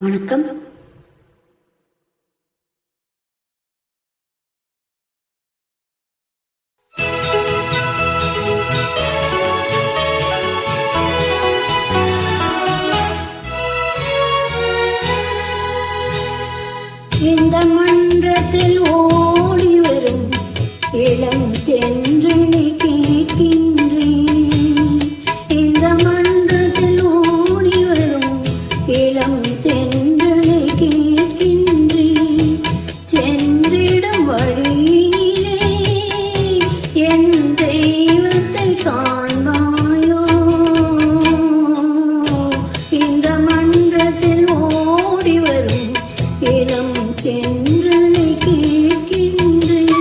வணக்கம். இந்த மன்றத்தில் ஓடி வரும் இளம் தென்றலை கேட்கின்றேன். இந்த மன்றத்தில் ஓடி வரும் இளம் தென்றலை கேட்கின்றேன். சென்றிடும் வழியிலே என் தெய்வத்தை காண்பாயோ. இந்த மன்றத்தில் ஓடி வரும் இளம் தென்றலை கேட்கின்றேன்.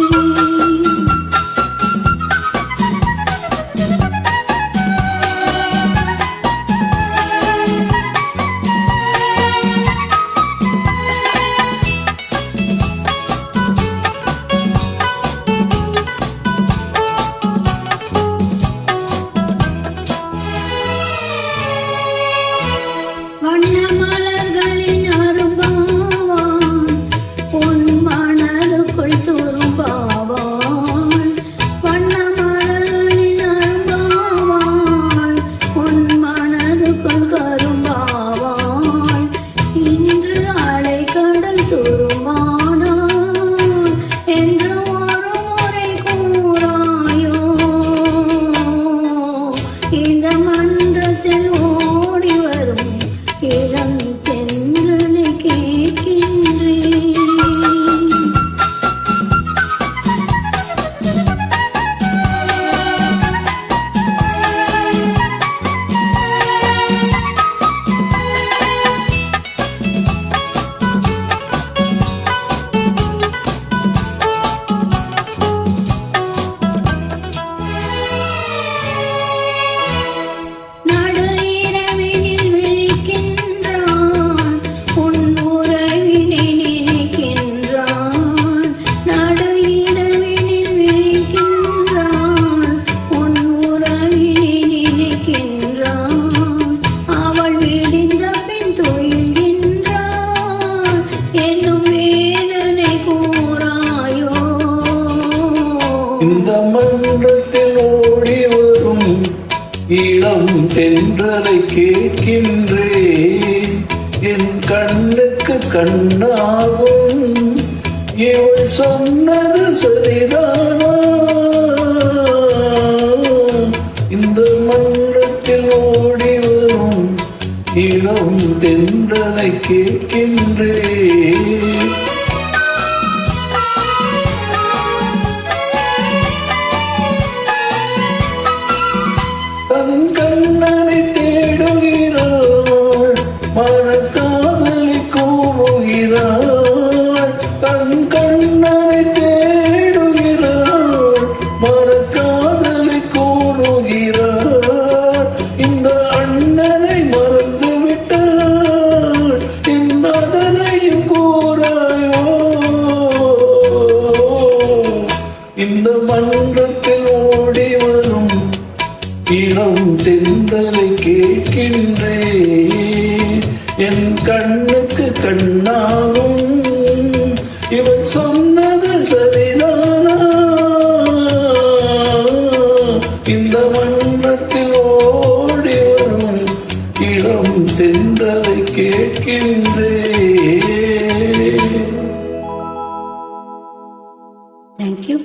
வண்ண மலர்களின் அரும்பாவான் உன் மனதுக்குள் துரும்பாவான். வண்ண மலர்களின் அரும்பாவான் உன் மனதுக்குள் கரும்பாவான். இன்று அலைக்கடல் துரும்பானான் என்று ஒரு முறை கூறாயோ. இந்த மன்றத்தில் ஓடி வரும் இளம் தென்றலை கேட்கின்றேன். இந்த மன்றத்தில் ஓடி வரும் இளம் தென்றலை கேட்கின்றேன். என் கண்ணுக்கு கண்ணாகும் இவள் சொன்னது சரிதானா. இந்த மன்றத்தில் ஓடி வரும் இளம் தென்றலை கேட்கின்றேன். தன் கண்ணனை தேடுகிறாள், மனக்காதலை கூறுகிறாள். தன் கண்ணனை தேடுகிறாள், மனக்காதலை கூறுகிறாள். இந்த அண்ணனை மறந்து விட்டாள், என் அதனையும் கூறாயோ. இந்த மன்றத்தில் ஓடி வரும் இளம் தென்றலை கேட்கின்றேன். என் கண்ணுக்கு கண்ணாகும் இவன் சொன்னது சரிதானா. இந்த வண்ணத்தில் ஓடி வரும் இளம் தென்றலை கேட்கின்றேன். Thank you.